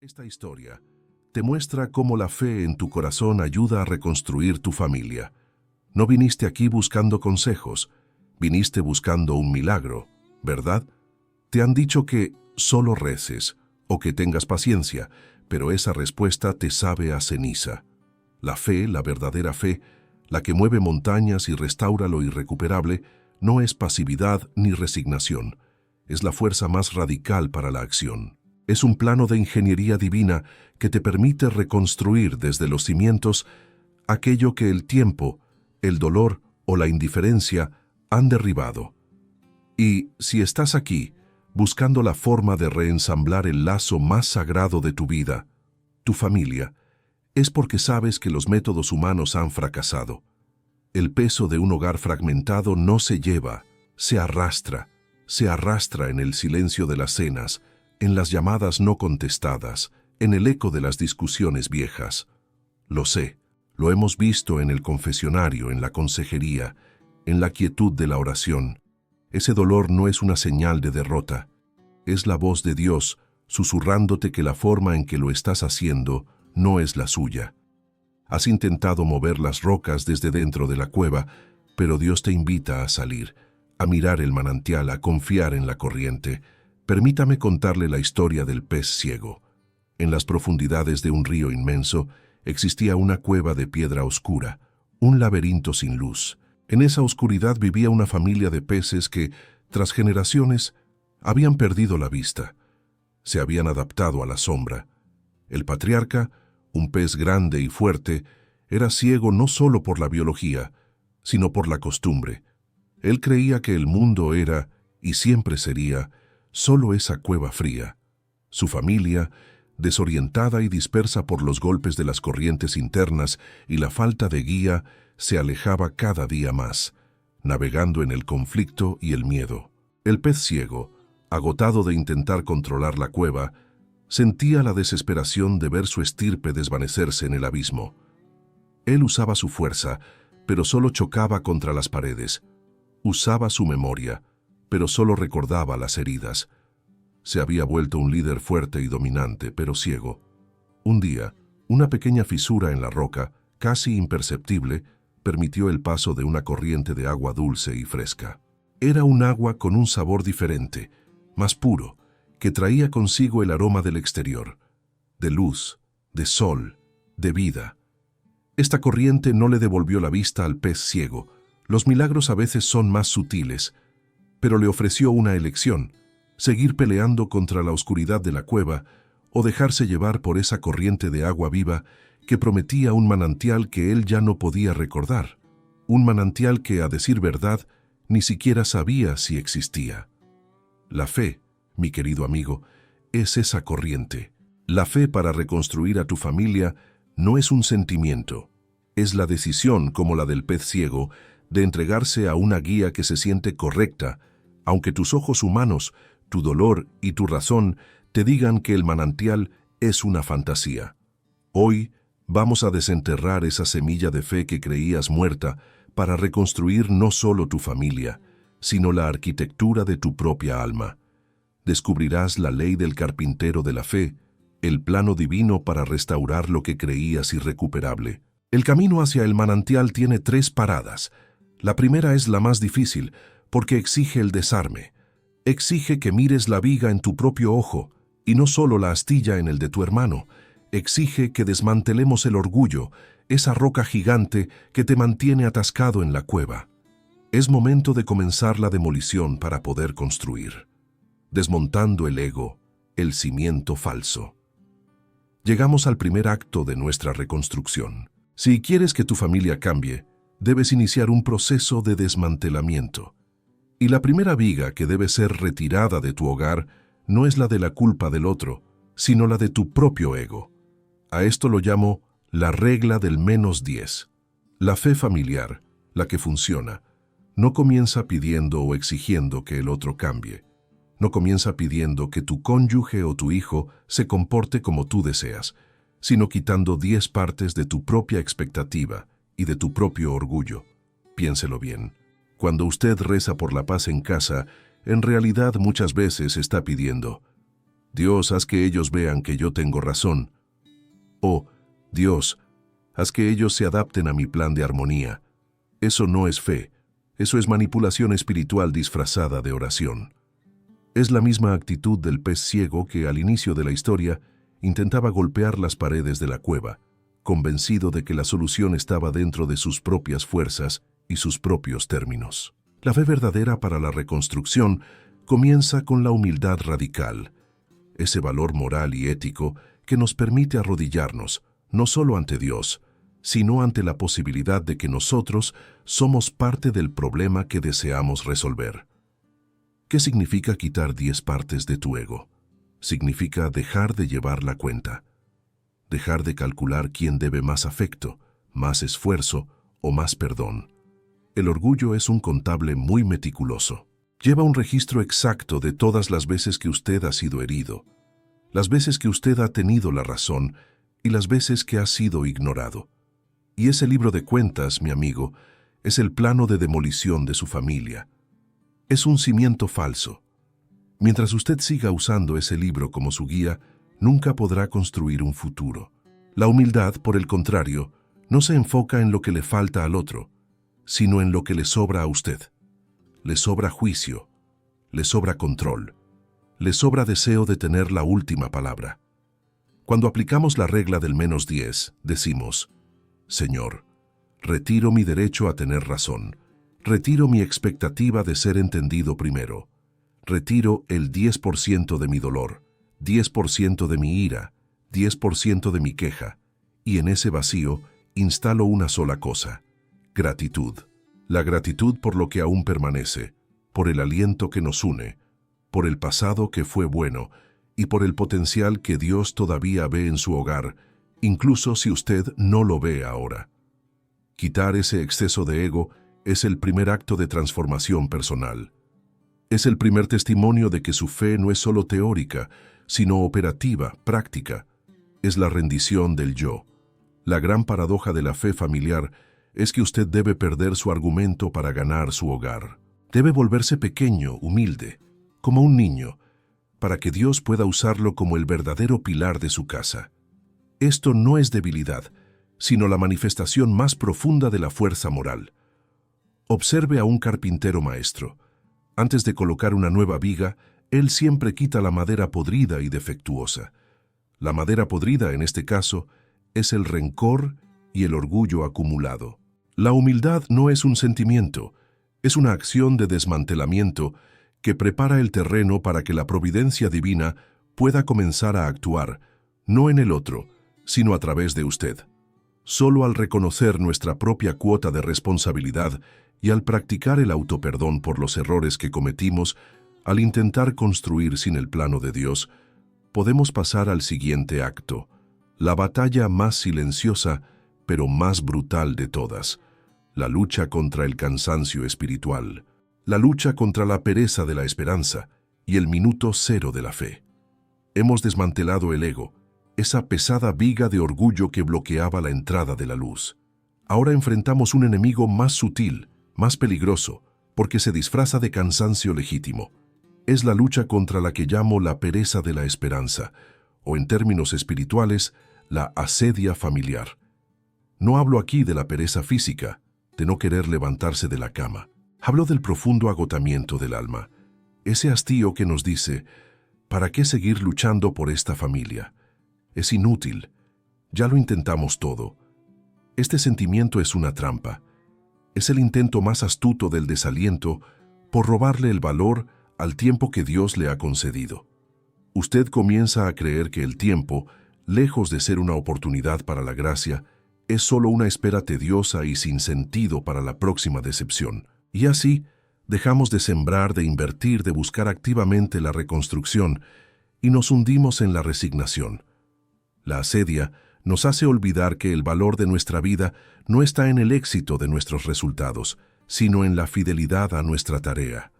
Esta historia te muestra cómo la fe en tu corazón ayuda a reconstruir tu familia. No viniste aquí buscando consejos, viniste buscando un milagro, ¿verdad? Te han dicho que solo reces o que tengas paciencia, pero esa respuesta te sabe a ceniza. La fe, la verdadera fe, la que mueve montañas y restaura lo irrecuperable, no es pasividad ni resignación. Es la fuerza más radical para la acción. Es un plano de ingeniería divina que te permite reconstruir desde los cimientos aquello que el tiempo, el dolor o la indiferencia han derribado. Y si estás aquí, buscando la forma de reensamblar el lazo más sagrado de tu vida, tu familia, es porque sabes que los métodos humanos han fracasado. El peso de un hogar fragmentado no se lleva, se arrastra en el silencio de las cenas, en las llamadas no contestadas, en el eco de las discusiones viejas. Lo sé, lo hemos visto en el confesionario, en la consejería, en la quietud de la oración. Ese dolor no es una señal de derrota, es la voz de Dios susurrándote que la forma en que lo estás haciendo no es la suya. Has intentado mover las rocas desde dentro de la cueva, pero Dios te invita a salir, a mirar el manantial, a confiar en la corriente. Permítame contarle la historia del pez ciego. En las profundidades de un río inmenso existía una cueva de piedra oscura, un laberinto sin luz. En esa oscuridad vivía una familia de peces que, tras generaciones, habían perdido la vista. Se habían adaptado a la sombra. El patriarca, un pez grande y fuerte, era ciego no solo por la biología, sino por la costumbre. Él creía que el mundo era, y siempre sería, solo esa cueva fría. Su familia, desorientada y dispersa por los golpes de las corrientes internas y la falta de guía, se alejaba cada día más, navegando en el conflicto y el miedo. El pez ciego, agotado de intentar controlar la cueva, sentía la desesperación de ver su estirpe desvanecerse en el abismo. Él usaba su fuerza, pero solo chocaba contra las paredes. Usaba su memoria, pero solo recordaba las heridas. Se había vuelto un líder fuerte y dominante, pero ciego. Un día, una pequeña fisura en la roca, casi imperceptible, permitió el paso de una corriente de agua dulce y fresca. Era un agua con un sabor diferente, más puro, que traía consigo el aroma del exterior, de luz, de sol, de vida. Esta corriente no le devolvió la vista al pez ciego. Los milagros a veces son más sutiles, pero le ofreció una elección: seguir peleando contra la oscuridad de la cueva o dejarse llevar por esa corriente de agua viva que prometía un manantial que él ya no podía recordar, un manantial que, a decir verdad, ni siquiera sabía si existía. La fe, mi querido amigo, es esa corriente. La fe para reconstruir a tu familia no es un sentimiento, es la decisión, como la del pez ciego, de entregarse a una guía que se siente correcta, aunque tus ojos humanos, tu dolor y tu razón te digan que el manantial es una fantasía. Hoy vamos a desenterrar esa semilla de fe que creías muerta para reconstruir no solo tu familia, sino la arquitectura de tu propia alma. Descubrirás la ley del carpintero de la fe, el plano divino para restaurar lo que creías irrecuperable. El camino hacia el manantial tiene 3 paradas. La primera es la más difícil, porque exige el desarme. Exige que mires la viga en tu propio ojo, y no solo la astilla en el de tu hermano. Exige que desmantelemos el orgullo, esa roca gigante que te mantiene atascado en la cueva. Es momento de comenzar la demolición para poder construir, desmontando el ego, el cimiento falso. Llegamos al primer acto de nuestra reconstrucción. Si quieres que tu familia cambie, debes iniciar un proceso de desmantelamiento. Y la primera viga que debe ser retirada de tu hogar no es la de la culpa del otro, sino la de tu propio ego. A esto lo llamo la regla del -10. La fe familiar, la que funciona, no comienza pidiendo o exigiendo que el otro cambie. No comienza pidiendo que tu cónyuge o tu hijo se comporte como tú deseas, sino quitando 10 partes de tu propia expectativa y de tu propio orgullo. Piénselo bien. Cuando usted reza por la paz en casa, en realidad muchas veces está pidiendo: Dios, haz que ellos vean que yo tengo razón. O, Dios, haz que ellos se adapten a mi plan de armonía. Eso no es fe, eso es manipulación espiritual disfrazada de oración. Es la misma actitud del pez ciego que al inicio de la historia intentaba golpear las paredes de la cueva, convencido de que la solución estaba dentro de sus propias fuerzas y sus propios términos. La fe verdadera para la reconstrucción comienza con la humildad radical, ese valor moral y ético que nos permite arrodillarnos, no solo ante Dios, sino ante la posibilidad de que nosotros somos parte del problema que deseamos resolver. ¿Qué significa quitar 10 partes de tu ego? Significa dejar de llevar la cuenta, dejar de calcular quién debe más afecto, más esfuerzo o más perdón. El orgullo es un contable muy meticuloso. Lleva un registro exacto de todas las veces que usted ha sido herido, las veces que usted ha tenido la razón y las veces que ha sido ignorado. Y ese libro de cuentas, mi amigo, es el plano de demolición de su familia. Es un cimiento falso. Mientras usted siga usando ese libro como su guía, nunca podrá construir un futuro. La humildad, por el contrario, no se enfoca en lo que le falta al otro, sino en lo que le sobra a usted. Le sobra juicio, le sobra control, le sobra deseo de tener la última palabra. Cuando aplicamos la regla del -10, decimos: Señor, retiro mi derecho a tener razón, retiro mi expectativa de ser entendido primero, retiro el 10% de mi dolor, 10% de mi ira, 10% de mi queja, y en ese vacío instalo una sola cosa: gratitud. La gratitud por lo que aún permanece, por el aliento que nos une, por el pasado que fue bueno y por el potencial que Dios todavía ve en su hogar, incluso si usted no lo ve ahora. Quitar ese exceso de ego es el primer acto de transformación personal. Es el primer testimonio de que su fe no es solo teórica, sino operativa, práctica. Es la rendición del yo. La gran paradoja de la fe familiar es que usted debe perder su argumento para ganar su hogar. Debe volverse pequeño, humilde, como un niño, para que Dios pueda usarlo como el verdadero pilar de su casa. Esto no es debilidad, sino la manifestación más profunda de la fuerza moral. Observe a un carpintero maestro. Antes de colocar una nueva viga, él siempre quita la madera podrida y defectuosa. La madera podrida, en este caso, es el rencor y el orgullo acumulado. La humildad no es un sentimiento, es una acción de desmantelamiento que prepara el terreno para que la providencia divina pueda comenzar a actuar, no en el otro, sino a través de usted. Solo al reconocer nuestra propia cuota de responsabilidad y al practicar el autoperdón por los errores que cometimos, al intentar construir sin el plano de Dios, podemos pasar al siguiente acto, la batalla más silenciosa, pero más brutal de todas, la lucha contra el cansancio espiritual, la lucha contra la pereza de la esperanza y el minuto cero de la fe. Hemos desmantelado el ego, esa pesada viga de orgullo que bloqueaba la entrada de la luz. Ahora enfrentamos un enemigo más sutil, más peligroso, porque se disfraza de cansancio legítimo. Es la lucha contra la que llamo la pereza de la esperanza, o en términos espirituales, la asedia familiar. No hablo aquí de la pereza física, de no querer levantarse de la cama. Hablo del profundo agotamiento del alma, ese hastío que nos dice: ¿para qué seguir luchando por esta familia? Es inútil, ya lo intentamos todo. Este sentimiento es una trampa. Es el intento más astuto del desaliento por robarle el valor al tiempo que Dios le ha concedido. Usted comienza a creer que el tiempo, lejos de ser una oportunidad para la gracia, es solo una espera tediosa y sin sentido para la próxima decepción. Y así, dejamos de sembrar, de invertir, de buscar activamente la reconstrucción y nos hundimos en la resignación. La asedia nos hace olvidar que el valor de nuestra vida no está en el éxito de nuestros resultados, sino en la fidelidad a nuestra tarea.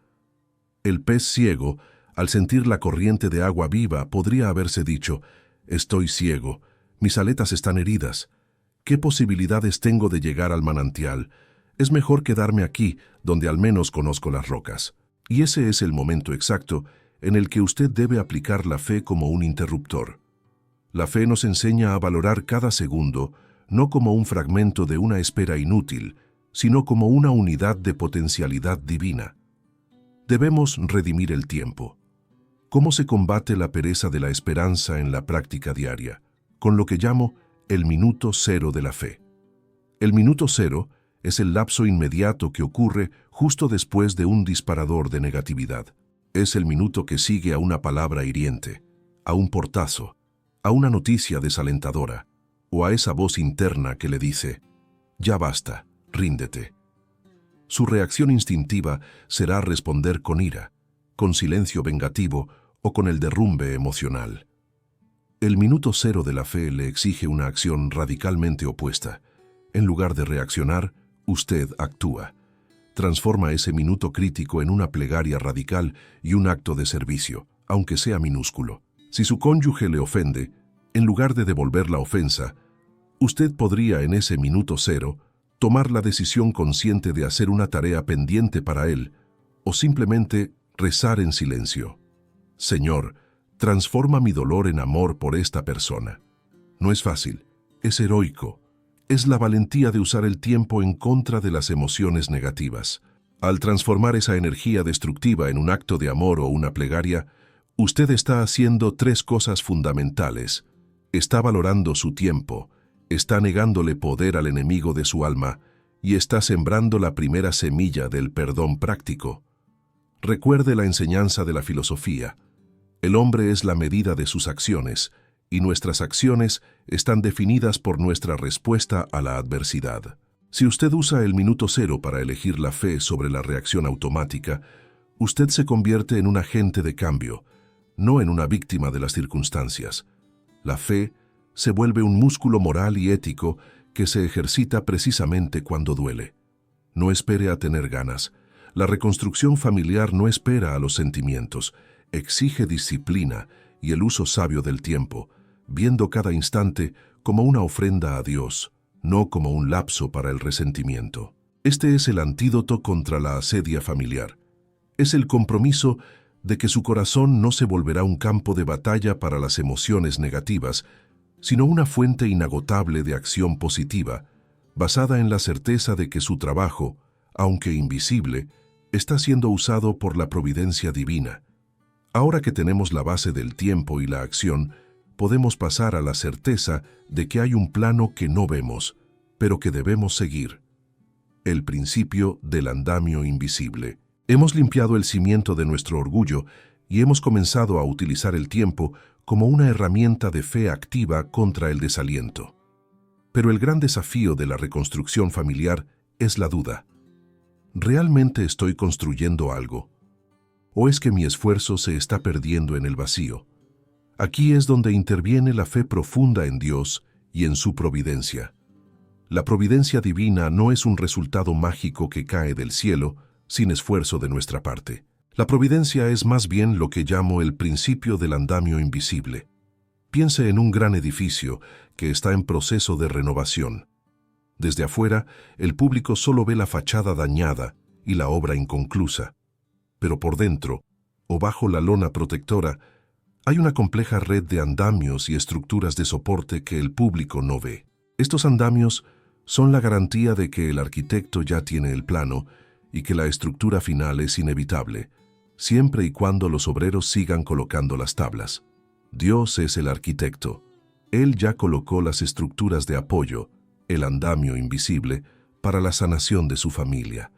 El pez ciego, al sentir la corriente de agua viva, podría haberse dicho: «Estoy ciego, mis aletas están heridas. ¿Qué posibilidades tengo de llegar al manantial? Es mejor quedarme aquí, donde al menos conozco las rocas». Y ese es el momento exacto en el que usted debe aplicar la fe como un interruptor. La fe nos enseña a valorar cada segundo, no como un fragmento de una espera inútil, sino como una unidad de potencialidad divina. Debemos redimir el tiempo. ¿Cómo se combate la pereza de la esperanza en la práctica diaria? Con lo que llamo el minuto cero de la fe. El minuto cero es el lapso inmediato que ocurre justo después de un disparador de negatividad. Es el minuto que sigue a una palabra hiriente, a un portazo, a una noticia desalentadora, o a esa voz interna que le dice, «Ya basta, ríndete». Su reacción instintiva será responder con ira, con silencio vengativo o con el derrumbe emocional. El minuto cero de la fe le exige una acción radicalmente opuesta. En lugar de reaccionar, usted actúa. Transforma ese minuto crítico en una plegaria radical y un acto de servicio, aunque sea minúsculo. Si su cónyuge le ofende, en lugar de devolver la ofensa, usted podría en ese minuto cero tomar la decisión consciente de hacer una tarea pendiente para él, o simplemente rezar en silencio. Señor, transforma mi dolor en amor por esta persona. No es fácil, es heroico. Es la valentía de usar el tiempo en contra de las emociones negativas. Al transformar esa energía destructiva en un acto de amor o una plegaria, usted está haciendo tres cosas fundamentales. Está valorando su tiempo, está negándole poder al enemigo de su alma y está sembrando la primera semilla del perdón práctico. Recuerde la enseñanza de la filosofía. El hombre es la medida de sus acciones, y nuestras acciones están definidas por nuestra respuesta a la adversidad. Si usted usa el minuto cero para elegir la fe sobre la reacción automática, usted se convierte en un agente de cambio, no en una víctima de las circunstancias. La fe se vuelve un músculo moral y ético que se ejercita precisamente cuando duele. No espere a tener ganas. La reconstrucción familiar no espera a los sentimientos, exige disciplina y el uso sabio del tiempo, viendo cada instante como una ofrenda a Dios, no como un lapso para el resentimiento. Este es el antídoto contra la asedia familiar. Es el compromiso de que su corazón no se volverá un campo de batalla para las emociones negativas, sino una fuente inagotable de acción positiva, basada en la certeza de que su trabajo, aunque invisible, está siendo usado por la providencia divina. Ahora que tenemos la base del tiempo y la acción, podemos pasar a la certeza de que hay un plano que no vemos, pero que debemos seguir. El principio del andamio invisible. Hemos limpiado el cimiento de nuestro orgullo y hemos comenzado a utilizar el tiempo como una herramienta de fe activa contra el desaliento. Pero el gran desafío de la reconstrucción familiar es la duda. ¿Realmente estoy construyendo algo? ¿O es que mi esfuerzo se está perdiendo en el vacío? Aquí es donde interviene la fe profunda en Dios y en su providencia. La providencia divina no es un resultado mágico que cae del cielo sin esfuerzo de nuestra parte. La providencia es más bien lo que llamo el principio del andamio invisible. Piense en un gran edificio que está en proceso de renovación. Desde afuera, el público solo ve la fachada dañada y la obra inconclusa. Pero por dentro, o bajo la lona protectora, hay una compleja red de andamios y estructuras de soporte que el público no ve. Estos andamios son la garantía de que el arquitecto ya tiene el plano y que la estructura final es inevitable, siempre y cuando los obreros sigan colocando las tablas. Dios es el arquitecto. Él ya colocó las estructuras de apoyo, el andamio invisible, para la sanación de su familia.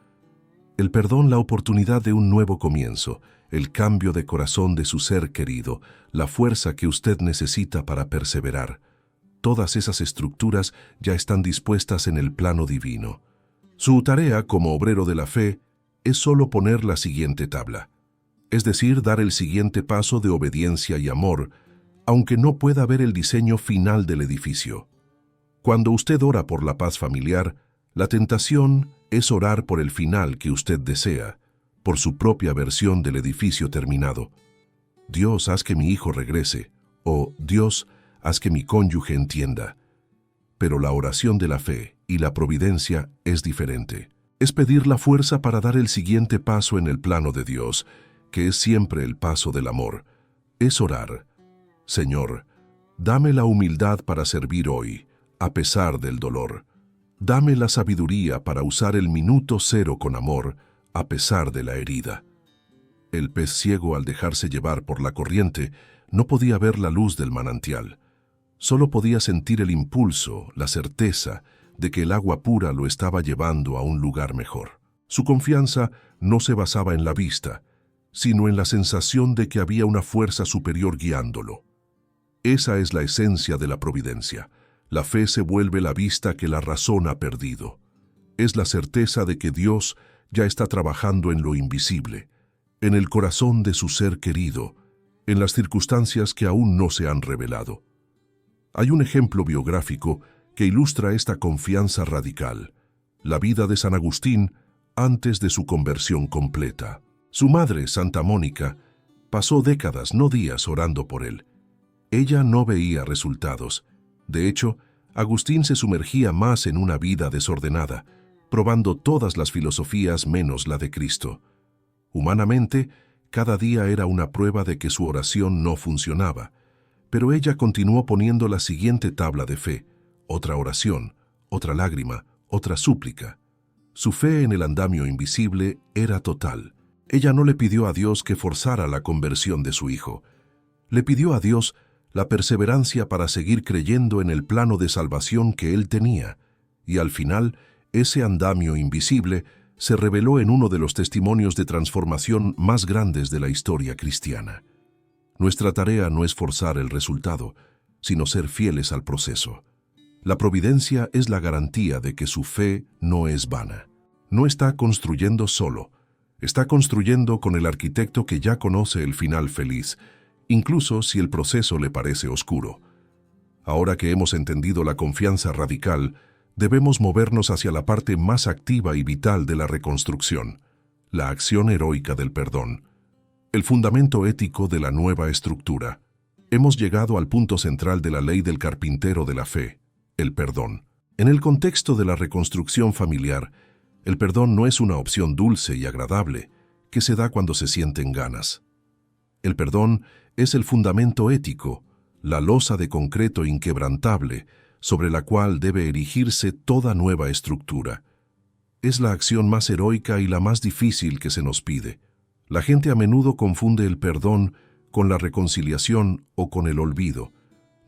El perdón, la oportunidad de un nuevo comienzo, el cambio de corazón de su ser querido, la fuerza que usted necesita para perseverar. Todas esas estructuras ya están dispuestas en el plano divino. Su tarea como obrero de la fe es solo poner la siguiente tabla, es decir, dar el siguiente paso de obediencia y amor, aunque no pueda ver el diseño final del edificio. Cuando usted ora por la paz familiar, la tentación es orar por el final que usted desea, por su propia versión del edificio terminado. Dios, haz que mi hijo regrese, o Dios, haz que mi cónyuge entienda. Pero la oración de la fe y la providencia es diferente. Es pedir la fuerza para dar el siguiente paso en el plano de Dios. que es siempre el paso del amor, es orar: Señor, dame la humildad para servir hoy, a pesar del dolor. Dame la sabiduría para usar el minuto cero con amor, a pesar de la herida. El pez ciego, al dejarse llevar por la corriente, no podía ver la luz del manantial. Solo podía sentir el impulso, la certeza de que el agua pura lo estaba llevando a un lugar mejor. Su confianza no se basaba en la vista, sino en la sensación de que había una fuerza superior guiándolo. Esa es la esencia de la providencia. La fe se vuelve la vista que la razón ha perdido. Es la certeza de que Dios ya está trabajando en lo invisible, en el corazón de su ser querido, en las circunstancias que aún no se han revelado. Hay un ejemplo biográfico que ilustra esta confianza radical: la vida de San Agustín antes de su conversión completa. Su madre, Santa Mónica, pasó décadas, no días, orando por él. Ella no veía resultados. De hecho, Agustín se sumergía más en una vida desordenada, probando todas las filosofías menos la de Cristo. Humanamente, cada día era una prueba de que su oración no funcionaba, pero ella continuó poniendo la siguiente tabla de fe: otra oración, otra lágrima, otra súplica. Su fe en el andamio invisible era total. Ella no le pidió a Dios que forzara la conversión de su hijo. Le pidió a Dios la perseverancia para seguir creyendo en el plano de salvación que él tenía, y al final, ese andamio invisible se reveló en uno de los testimonios de transformación más grandes de la historia cristiana. Nuestra tarea no es forzar el resultado, sino ser fieles al proceso. La providencia es la garantía de que su fe no es vana. No está construyendo solo, está construyendo con el arquitecto que ya conoce el final feliz, incluso si el proceso le parece oscuro. Ahora que hemos entendido la confianza radical, debemos movernos hacia la parte más activa y vital de la reconstrucción: la acción heroica del perdón, el fundamento ético de la nueva estructura. Hemos llegado al punto central de la ley del carpintero de la fe: el perdón. En el contexto de la reconstrucción familiar, el perdón no es una opción dulce y agradable que se da cuando se sienten ganas. El perdón es el fundamento ético, la losa de concreto inquebrantable sobre la cual debe erigirse toda nueva estructura. Es la acción más heroica y la más difícil que se nos pide. La gente a menudo confunde el perdón con la reconciliación o con el olvido.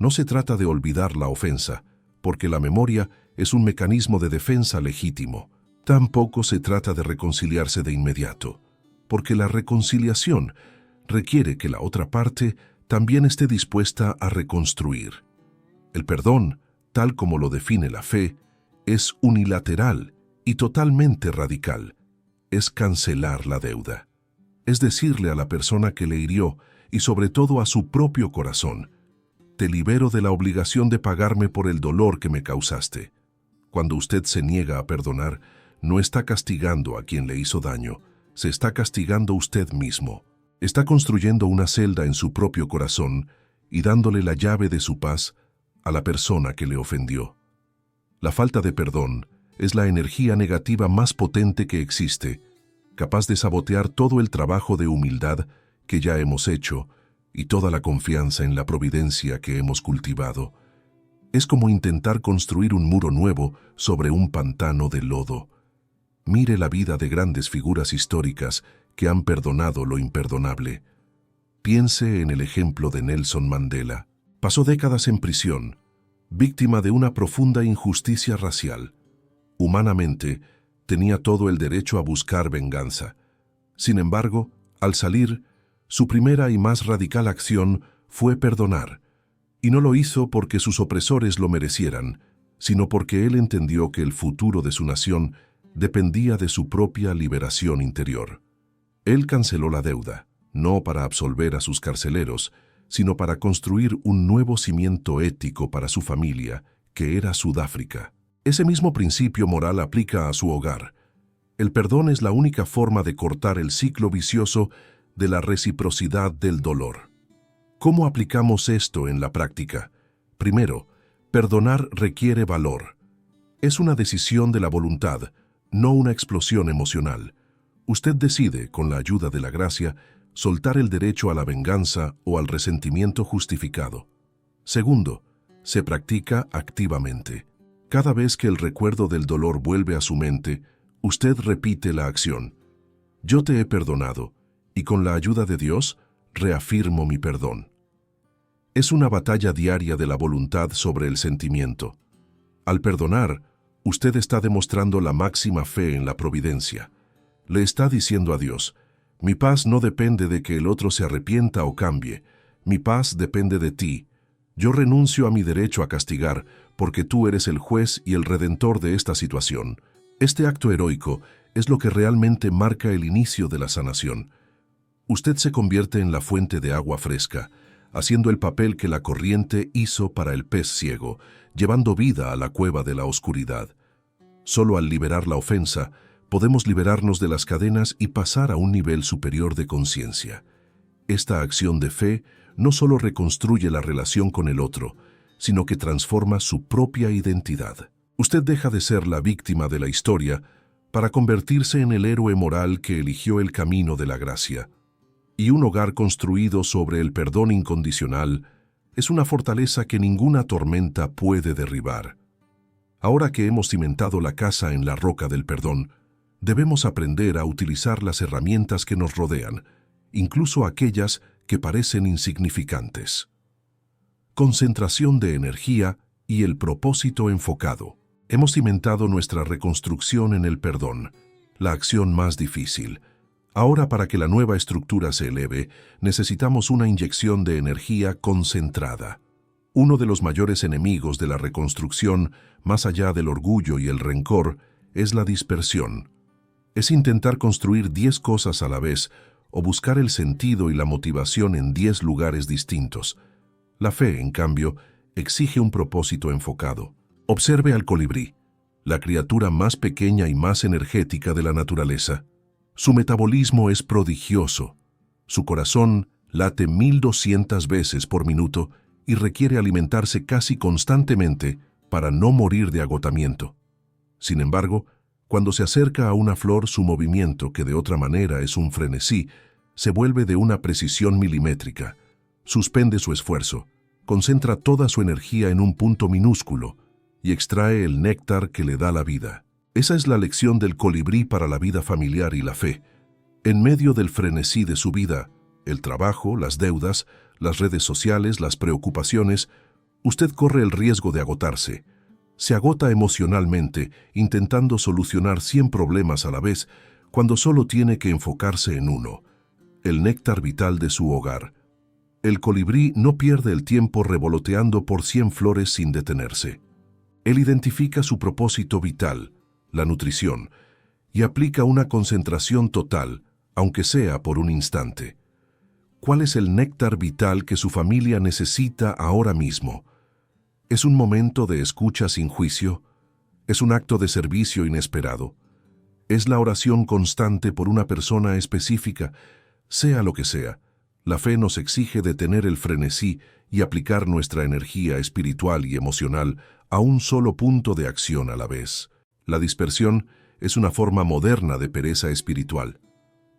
No se trata de olvidar la ofensa, porque la memoria es un mecanismo de defensa legítimo. Tampoco se trata de reconciliarse de inmediato, porque la reconciliación requiere que la otra parte también esté dispuesta a reconstruir. El perdón, tal como lo define la fe, es unilateral y totalmente radical. Es cancelar la deuda. Es decirle a la persona que le hirió, y sobre todo a su propio corazón: te libero de la obligación de pagarme por el dolor que me causaste. Cuando usted se niega a perdonar, no está castigando a quien le hizo daño, se está castigando usted mismo. Está construyendo una celda en su propio corazón y dándole la llave de su paz a la persona que le ofendió. La falta de perdón es la energía negativa más potente que existe, capaz de sabotear todo el trabajo de humildad que ya hemos hecho y toda la confianza en la providencia que hemos cultivado. Es como intentar construir un muro nuevo sobre un pantano de lodo. Mire la vida de grandes figuras históricas que han perdonado lo imperdonable. Piense en el ejemplo de Nelson Mandela. Pasó décadas en prisión, víctima de una profunda injusticia racial. Humanamente, tenía todo el derecho a buscar venganza. Sin embargo, al salir, su primera y más radical acción fue perdonar. Y no lo hizo porque sus opresores lo merecieran, sino porque él entendió que el futuro de su nación dependía de su propia liberación interior. Él canceló la deuda, no para absolver a sus carceleros, sino para construir un nuevo cimiento ético para su familia, que era Sudáfrica. Ese mismo principio moral aplica a su hogar. El perdón es la única forma de cortar el ciclo vicioso de la reciprocidad del dolor. ¿Cómo aplicamos esto en la práctica? Primero, perdonar requiere valor. Es una decisión de la voluntad, no una explosión emocional. Usted decide, con la ayuda de la gracia, soltar el derecho a la venganza o al resentimiento justificado. Segundo, se practica activamente. Cada vez que el recuerdo del dolor vuelve a su mente, usted repite la acción. Yo te he perdonado, y con la ayuda de Dios, reafirmo mi perdón. Es una batalla diaria de la voluntad sobre el sentimiento. Al perdonar, usted está demostrando la máxima fe en la providencia. Le está diciendo a Dios, mi paz no depende de que el otro se arrepienta o cambie, mi paz depende de ti. Yo renuncio a mi derecho a castigar, porque tú eres el juez y el redentor de esta situación. Este acto heroico es lo que realmente marca el inicio de la sanación. Usted se convierte en la fuente de agua fresca, haciendo el papel que la corriente hizo para el pez ciego, llevando vida a la cueva de la oscuridad. Solo al liberar la ofensa, podemos liberarnos de las cadenas y pasar a un nivel superior de conciencia. Esta acción de fe no solo reconstruye la relación con el otro, sino que transforma su propia identidad. Usted deja de ser la víctima de la historia para convertirse en el héroe moral que eligió el camino de la gracia. Y un hogar construido sobre el perdón incondicional es una fortaleza que ninguna tormenta puede derribar. Ahora que hemos cimentado la casa en la roca del perdón, debemos aprender a utilizar las herramientas que nos rodean, incluso aquellas que parecen insignificantes. Concentración de energía y el propósito enfocado. Hemos cimentado nuestra reconstrucción en el perdón, la acción más difícil. Ahora, para que la nueva estructura se eleve, necesitamos una inyección de energía concentrada. Uno de los mayores enemigos de la reconstrucción, más allá del orgullo y el rencor, es la dispersión. Es intentar construir 10 cosas a la vez o buscar el sentido y la motivación en 10 lugares distintos. La fe, en cambio, exige un propósito enfocado. Observe al colibrí, la criatura más pequeña y más energética de la naturaleza. Su metabolismo es prodigioso. Su corazón late 1200 veces por minuto y requiere alimentarse casi constantemente para no morir de agotamiento. Sin embargo, cuando se acerca a una flor, su movimiento, que de otra manera es un frenesí, se vuelve de una precisión milimétrica. Suspende su esfuerzo, concentra toda su energía en un punto minúsculo y extrae el néctar que le da la vida. Esa es la lección del colibrí para la vida familiar y la fe. En medio del frenesí de su vida, el trabajo, las deudas, las redes sociales, las preocupaciones, usted corre el riesgo de agotarse. Se agota emocionalmente, intentando solucionar 100 problemas a la vez, cuando solo tiene que enfocarse en uno, el néctar vital de su hogar. El colibrí no pierde el tiempo revoloteando por 100 flores sin detenerse. Él identifica su propósito vital, la nutrición, y aplica una concentración total, aunque sea por un instante. ¿Cuál es el néctar vital que su familia necesita ahora mismo? ¿Es un momento de escucha sin juicio? ¿Es un acto de servicio inesperado? ¿Es la oración constante por una persona específica? Sea lo que sea, la fe nos exige detener el frenesí y aplicar nuestra energía espiritual y emocional a un solo punto de acción a la vez. La dispersión es una forma moderna de pereza espiritual,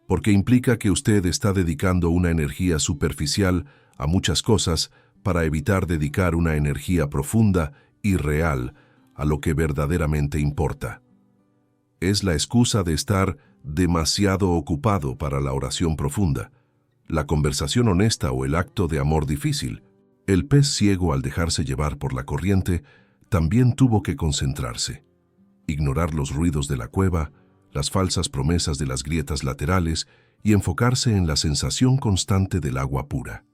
porque implica que usted está dedicando una energía superficial a muchas cosas para evitar dedicar una energía profunda y real a lo que verdaderamente importa. Es la excusa de estar demasiado ocupado para la oración profunda, la conversación honesta o el acto de amor difícil. El pez ciego, al dejarse llevar por la corriente, también tuvo que concentrarse, ignorar los ruidos de la cueva, las falsas promesas de las grietas laterales y enfocarse en la sensación constante del agua pura.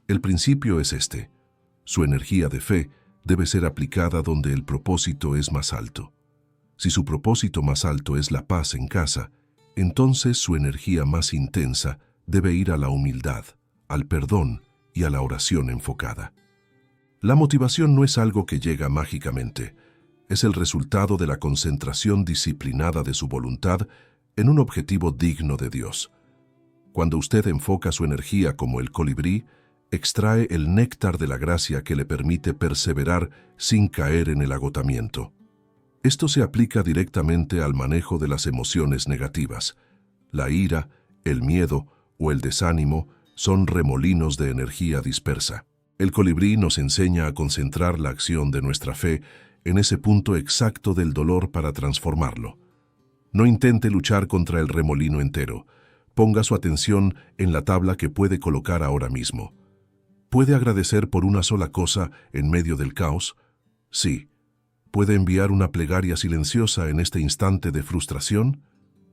El principio es este: su energía de fe debe ser aplicada donde el propósito es más alto. Si su propósito más alto es la paz en casa, entonces su energía más intensa debe ir a la humildad, al perdón y a la oración enfocada. La motivación no es algo que llega mágicamente, es el resultado de la concentración disciplinada de su voluntad en un objetivo digno de Dios. Cuando usted enfoca su energía como el colibrí, extrae el néctar de la gracia que le permite perseverar sin caer en el agotamiento. Esto se aplica directamente al manejo de las emociones negativas, la ira, el miedo o el desánimo son remolinos de energía dispersa. El colibrí nos enseña a concentrar la acción de nuestra fe en ese punto exacto del dolor para transformarlo. No intente luchar contra el remolino entero. Ponga su atención en la tabla que puede colocar ahora mismo. ¿Puede agradecer por una sola cosa en medio del caos? Sí. ¿Puede enviar una plegaria silenciosa en este instante de frustración?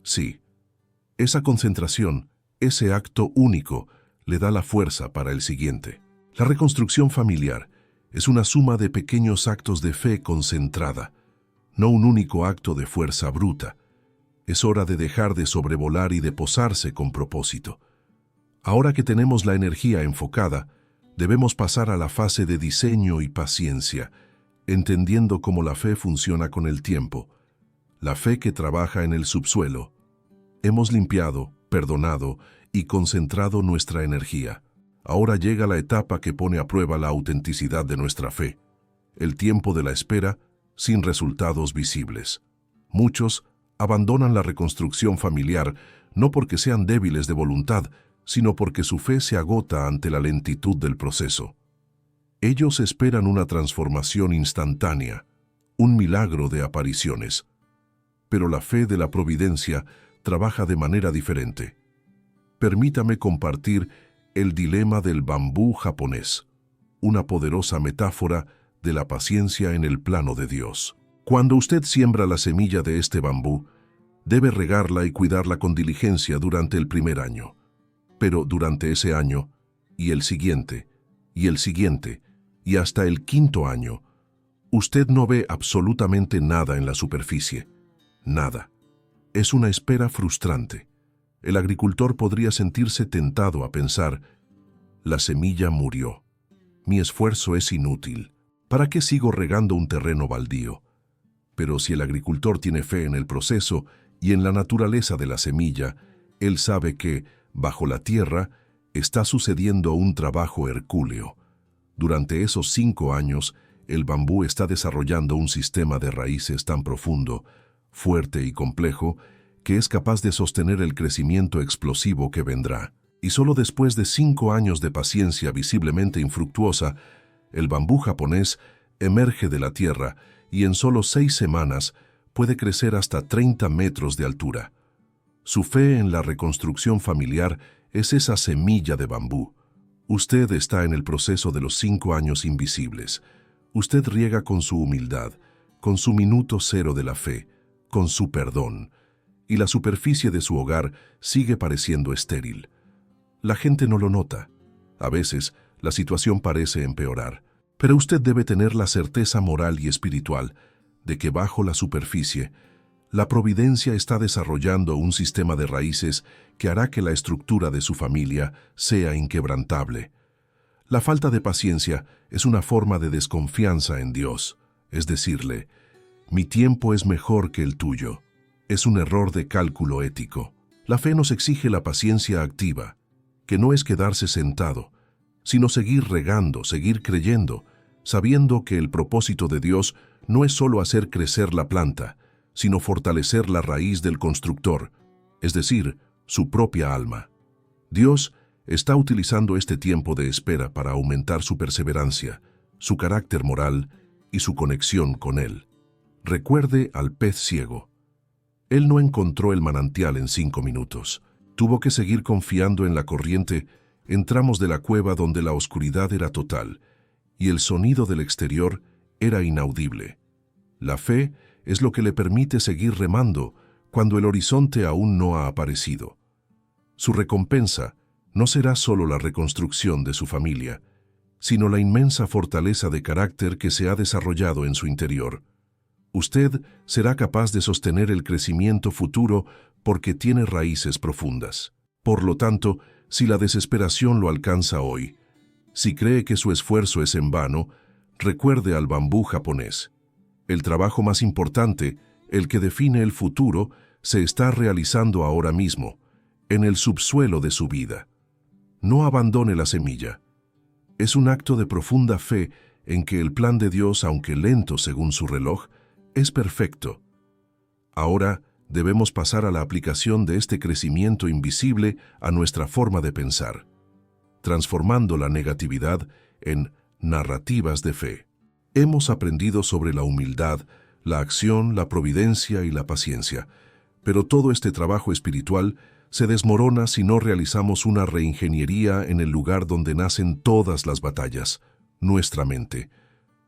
Sí. Esa concentración, ese acto único, le da la fuerza para el siguiente. La reconstrucción familiar es una suma de pequeños actos de fe concentrada, no un único acto de fuerza bruta. Es hora de dejar de sobrevolar y de posarse con propósito. Ahora que tenemos la energía enfocada, debemos pasar a la fase de diseño y paciencia, entendiendo cómo la fe funciona con el tiempo, la fe que trabaja en el subsuelo. Hemos limpiado, perdonado y concentrado nuestra energía. Ahora llega la etapa que pone a prueba la autenticidad de nuestra fe, el tiempo de la espera sin resultados visibles. Muchos abandonan la reconstrucción familiar no porque sean débiles de voluntad, sino porque su fe se agota ante la lentitud del proceso. Ellos esperan una transformación instantánea, un milagro de apariciones. Pero la fe de la providencia trabaja de manera diferente. Permítame compartir el dilema del bambú japonés, una poderosa metáfora de la paciencia en el plano de Dios. Cuando usted siembra la semilla de este bambú, debe regarla y cuidarla con diligencia durante el primer año. Pero durante ese año, y el siguiente, y el siguiente, y hasta el quinto año, usted no ve absolutamente nada en la superficie. Nada. Es una espera frustrante. El agricultor podría sentirse tentado a pensar, la semilla murió. Mi esfuerzo es inútil. ¿Para qué sigo regando un terreno baldío? Pero si el agricultor tiene fe en el proceso y en la naturaleza de la semilla, él sabe que, bajo la tierra, está sucediendo un trabajo hercúleo. Durante esos 5 años, el bambú está desarrollando un sistema de raíces tan profundo, fuerte y complejo, que es capaz de sostener el crecimiento explosivo que vendrá. Y solo después de 5 años de paciencia visiblemente infructuosa, el bambú japonés emerge de la tierra y en solo 6 semanas puede crecer hasta 30 metros de altura. Su fe en la reconstrucción familiar es esa semilla de bambú. Usted está en el proceso de los 5 años invisibles. Usted riega con su humildad, con su minuto cero de la fe, con su perdón, y la superficie de su hogar sigue pareciendo estéril. La gente no lo nota. A veces, la situación parece empeorar, pero usted debe tener la certeza moral y espiritual de que bajo la superficie, la providencia está desarrollando un sistema de raíces que hará que la estructura de su familia sea inquebrantable. La falta de paciencia es una forma de desconfianza en Dios, es decirle, mi tiempo es mejor que el tuyo. Es un error de cálculo ético. La fe nos exige la paciencia activa, que no es quedarse sentado, sino seguir regando, seguir creyendo, sabiendo que el propósito de Dios no es solo hacer crecer la planta, sino fortalecer la raíz del constructor, es decir, su propia alma. Dios está utilizando este tiempo de espera para aumentar su perseverancia, su carácter moral y su conexión con Él. Recuerde al pez ciego. Él no encontró el manantial en 5 minutos. Tuvo que seguir confiando en la corriente en tramos de la cueva donde la oscuridad era total y el sonido del exterior era inaudible. La fe es lo que le permite seguir remando cuando el horizonte aún no ha aparecido. Su recompensa no será solo la reconstrucción de su familia, sino la inmensa fortaleza de carácter que se ha desarrollado en su interior. Usted será capaz de sostener el crecimiento futuro porque tiene raíces profundas. Por lo tanto, si la desesperación lo alcanza hoy, si cree que su esfuerzo es en vano, recuerde al bambú japonés. El trabajo más importante, el que define el futuro, se está realizando ahora mismo, en el subsuelo de su vida. No abandone la semilla. Es un acto de profunda fe en que el plan de Dios, aunque lento según su reloj, es perfecto. Ahora debemos pasar a la aplicación de este crecimiento invisible a nuestra forma de pensar, transformando la negatividad en narrativas de fe. Hemos aprendido sobre la humildad, la acción, la providencia y la paciencia, pero todo este trabajo espiritual se desmorona si no realizamos una reingeniería en el lugar donde nacen todas las batallas, nuestra mente.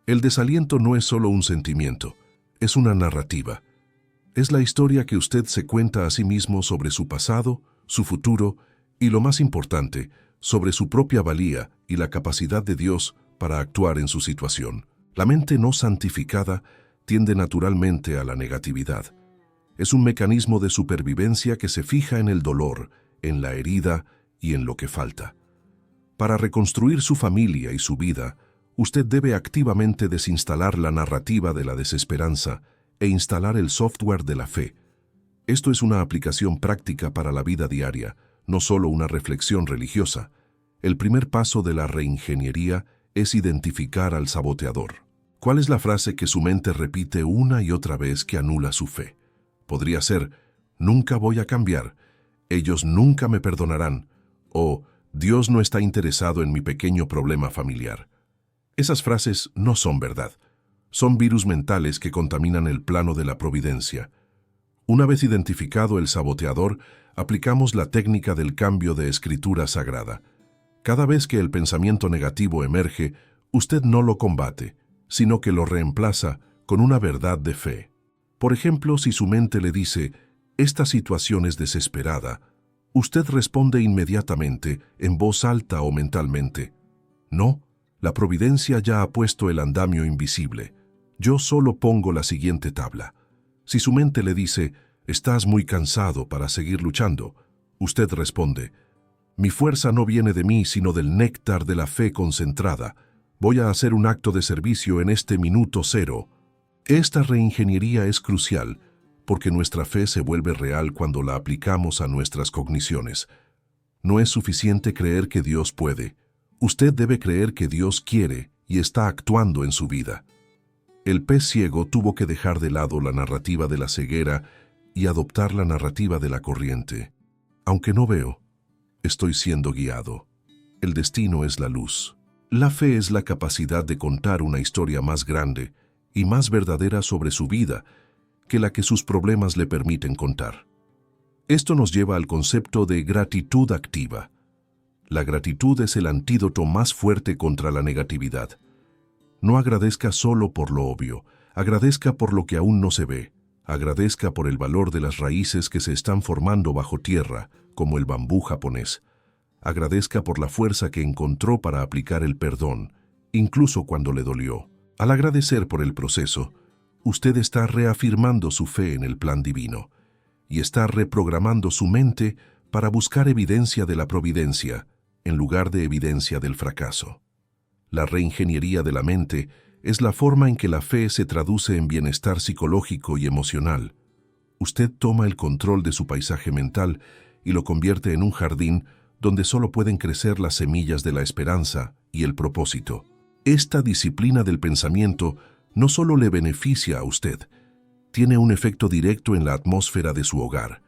El desaliento no es solo un sentimiento, es una narrativa. Es la historia que usted se cuenta a sí mismo sobre su pasado, su futuro y, lo más importante, sobre su propia valía y la capacidad de Dios para actuar en su situación. La mente no santificada tiende naturalmente a la negatividad. Es un mecanismo de supervivencia que se fija en el dolor, en la herida y en lo que falta. Para reconstruir su familia y su vida, usted debe activamente desinstalar la narrativa de la desesperanza e instalar el software de la fe. Esto es una aplicación práctica para la vida diaria, no solo una reflexión religiosa. El primer paso de la reingeniería es identificar al saboteador. ¿Cuál es la frase que su mente repite una y otra vez que anula su fe? Podría ser, nunca voy a cambiar, ellos nunca me perdonarán, o Dios no está interesado en mi pequeño problema familiar. Esas frases no son verdad. Son virus mentales que contaminan el plano de la providencia. Una vez identificado el saboteador, aplicamos la técnica del cambio de escritura sagrada. Cada vez que el pensamiento negativo emerge, usted no lo combate, sino que lo reemplaza con una verdad de fe. Por ejemplo, si su mente le dice, esta situación es desesperada, usted responde inmediatamente, en voz alta o mentalmente, no, la providencia ya ha puesto el andamio invisible. Yo solo pongo la siguiente tabla. Si su mente le dice, estás muy cansado para seguir luchando, usted responde, mi fuerza no viene de mí sino del néctar de la fe concentrada. Voy a hacer un acto de servicio en este minuto cero. Esta reingeniería es crucial porque nuestra fe se vuelve real cuando la aplicamos a nuestras cogniciones. No es suficiente creer que Dios puede. Usted debe creer que Dios quiere y está actuando en su vida. El pez ciego tuvo que dejar de lado la narrativa de la ceguera y adoptar la narrativa de la corriente. Aunque no veo, estoy siendo guiado. El destino es la luz. La fe es la capacidad de contar una historia más grande y más verdadera sobre su vida que la que sus problemas le permiten contar. Esto nos lleva al concepto de gratitud activa. La gratitud es el antídoto más fuerte contra la negatividad. No agradezca solo por lo obvio, agradezca por lo que aún no se ve, agradezca por el valor de las raíces que se están formando bajo tierra, como el bambú japonés. Agradezca por la fuerza que encontró para aplicar el perdón, incluso cuando le dolió. Al agradecer por el proceso, usted está reafirmando su fe en el plan divino y está reprogramando su mente para buscar evidencia de la providencia en lugar de evidencia del fracaso. La reingeniería de la mente es la forma en que la fe se traduce en bienestar psicológico y emocional. Usted toma el control de su paisaje mental y lo convierte en un jardín donde solo pueden crecer las semillas de la esperanza y el propósito. Esta disciplina del pensamiento no solo le beneficia a usted, tiene un efecto directo en la atmósfera de su hogar.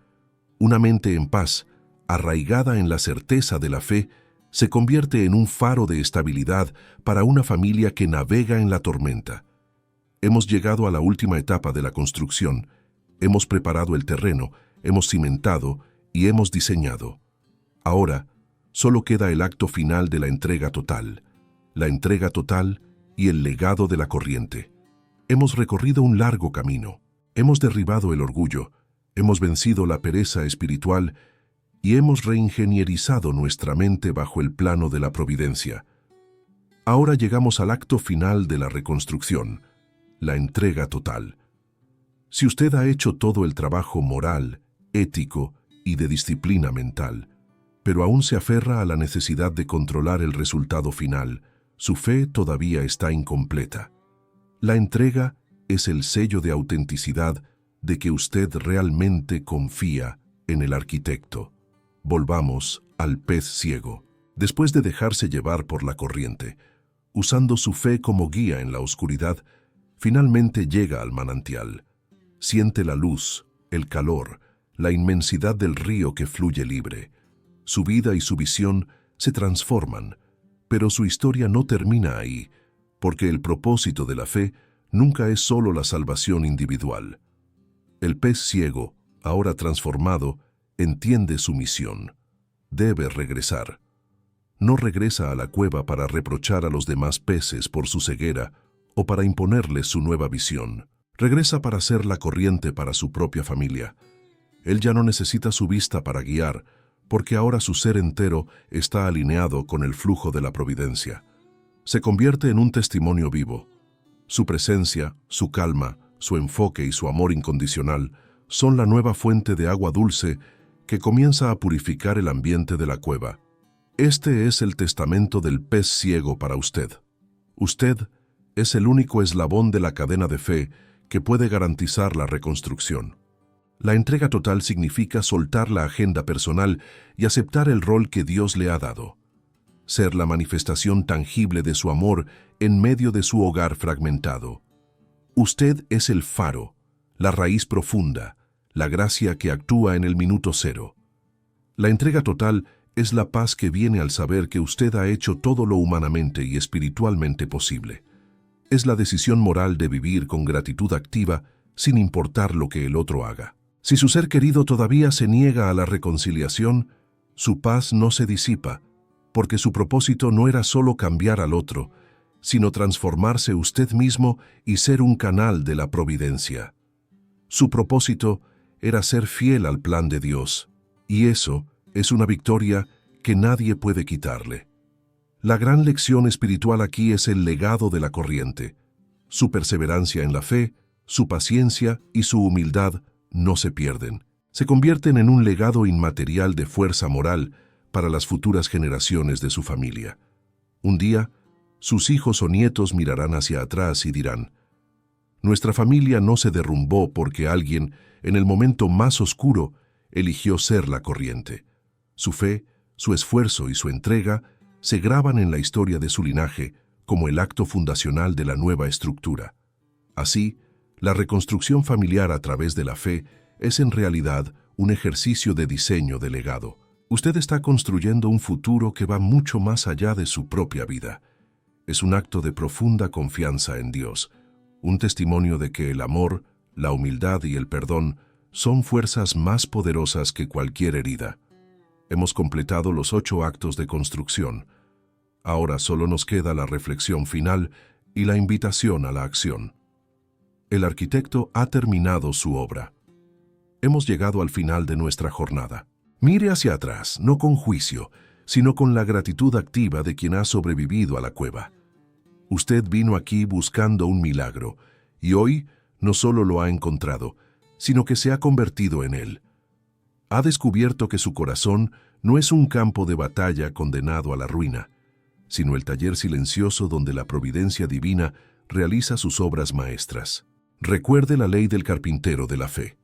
Una mente en paz, arraigada en la certeza de la fe, se convierte en un faro de estabilidad para una familia que navega en la tormenta. Hemos llegado a la última etapa de la construcción. Hemos preparado el terreno, hemos cimentado y hemos diseñado. Ahora, solo queda el acto final de la entrega total y el legado de la corriente. Hemos recorrido un largo camino, hemos derribado el orgullo, hemos vencido la pereza espiritual y hemos reingenierizado nuestra mente bajo el plano de la providencia. Ahora llegamos al acto final de la reconstrucción, la entrega total. Si usted ha hecho todo el trabajo moral, ético y de disciplina mental, pero aún se aferra a la necesidad de controlar el resultado final, su fe todavía está incompleta. La entrega es el sello de autenticidad de que usted realmente confía en el arquitecto. Volvamos al pez ciego. Después de dejarse llevar por la corriente, usando su fe como guía en la oscuridad, finalmente llega al manantial. Siente la luz, el calor, la inmensidad del río que fluye libre. Su vida y su visión se transforman, pero su historia no termina ahí, porque el propósito de la fe nunca es solo la salvación individual. El pez ciego, ahora transformado, entiende su misión. Debe regresar. No regresa a la cueva para reprochar a los demás peces por su ceguera o para imponerles su nueva visión. Regresa para ser la corriente para su propia familia. Él ya no necesita su vista para guiar, porque ahora su ser entero está alineado con el flujo de la providencia. Se convierte en un testimonio vivo. Su presencia, su calma, su enfoque y su amor incondicional son la nueva fuente de agua dulce que comienza a purificar el ambiente de la cueva. Este es el testamento del pez ciego para usted. Usted es el único eslabón de la cadena de fe que puede garantizar la reconstrucción. La entrega total significa soltar la agenda personal y aceptar el rol que Dios le ha dado. Ser la manifestación tangible de su amor en medio de su hogar fragmentado. Usted es el faro, la raíz profunda, la gracia que actúa en el minuto cero. La entrega total es la paz que viene al saber que usted ha hecho todo lo humanamente y espiritualmente posible. Es la decisión moral de vivir con gratitud activa sin importar lo que el otro haga. Si su ser querido todavía se niega a la reconciliación, su paz no se disipa, porque su propósito no era solo cambiar al otro, sino transformarse usted mismo y ser un canal de la providencia. Su propósito era ser fiel al plan de Dios, y eso es una victoria que nadie puede quitarle. La gran lección espiritual aquí es el legado de la corriente. Su perseverancia en la fe, su paciencia y su humildad no se pierden. Se convierten en un legado inmaterial de fuerza moral para las futuras generaciones de su familia. Un día, sus hijos o nietos mirarán hacia atrás y dirán: nuestra familia no se derrumbó porque alguien, en el momento más oscuro, eligió ser la corriente. Su fe, su esfuerzo y su entrega se graban en la historia de su linaje como el acto fundacional de la nueva estructura. Así, la reconstrucción familiar a través de la fe es en realidad un ejercicio de diseño de legado. Usted está construyendo un futuro que va mucho más allá de su propia vida. Es un acto de profunda confianza en Dios, un testimonio de que el amor, la humildad y el perdón son fuerzas más poderosas que cualquier herida. Hemos completado los 8 actos de construcción. Ahora solo nos queda la reflexión final y la invitación a la acción. El arquitecto ha terminado su obra. Hemos llegado al final de nuestra jornada. Mire hacia atrás, no con juicio, sino con la gratitud activa de quien ha sobrevivido a la cueva. Usted vino aquí buscando un milagro, y hoy no solo lo ha encontrado, sino que se ha convertido en él. Ha descubierto que su corazón no es un campo de batalla condenado a la ruina, sino el taller silencioso donde la providencia divina realiza sus obras maestras. Recuerde la ley del carpintero de la fe.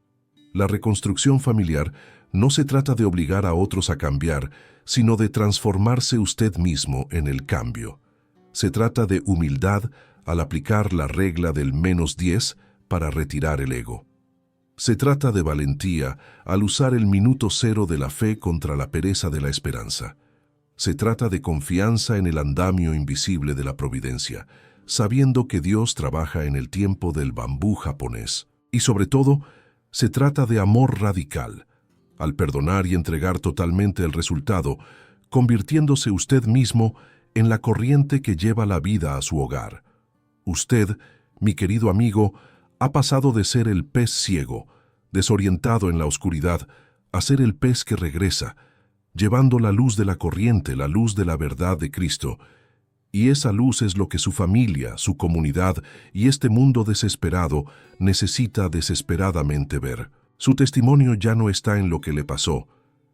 La reconstrucción familiar no se trata de obligar a otros a cambiar, sino de transformarse usted mismo en el cambio. Se trata de humildad al aplicar la regla del -10 para retirar el ego. Se trata de valentía al usar el minuto cero de la fe contra la pereza de la esperanza. Se trata de confianza en el andamio invisible de la providencia, sabiendo que Dios trabaja en el tiempo del bambú japonés. Y sobre todo, se trata de amor radical, al perdonar y entregar totalmente el resultado, convirtiéndose usted mismo en la corriente que lleva la vida a su hogar. Usted, mi querido amigo, ha pasado de ser el pez ciego, desorientado en la oscuridad, a ser el pez que regresa, llevando la luz de la corriente, la luz de la verdad de Cristo. Y esa luz es lo que su familia, su comunidad y este mundo desesperado necesita desesperadamente ver. Su testimonio ya no está en lo que le pasó,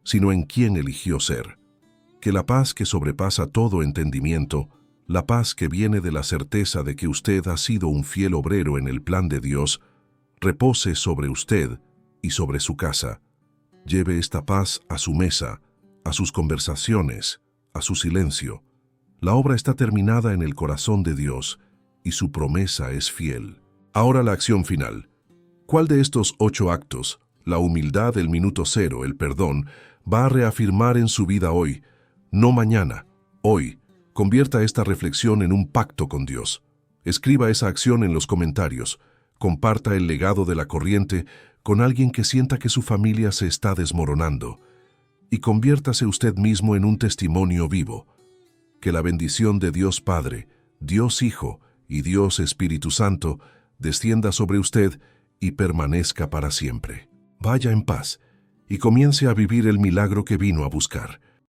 sino en quién eligió ser. Que la paz que sobrepasa todo entendimiento, la paz que viene de la certeza de que usted ha sido un fiel obrero en el plan de Dios, repose sobre usted y sobre su casa. Lleve esta paz a su mesa, a sus conversaciones, a su silencio. La obra está terminada en el corazón de Dios y su promesa es fiel. Ahora la acción final. ¿Cuál de estos 8 actos, La humildad, el minuto cero, el perdón, va a reafirmar en su vida hoy, no mañana, hoy. Convierta esta reflexión en un pacto con Dios. Escriba esa acción en los comentarios. Comparta el legado de la corriente con alguien que sienta que su familia se está desmoronando. Y conviértase usted mismo en un testimonio vivo. Que la bendición de Dios Padre, Dios Hijo y Dios Espíritu Santo descienda sobre usted y permanezca para siempre. Vaya en paz y comience a vivir el milagro que vino a buscar.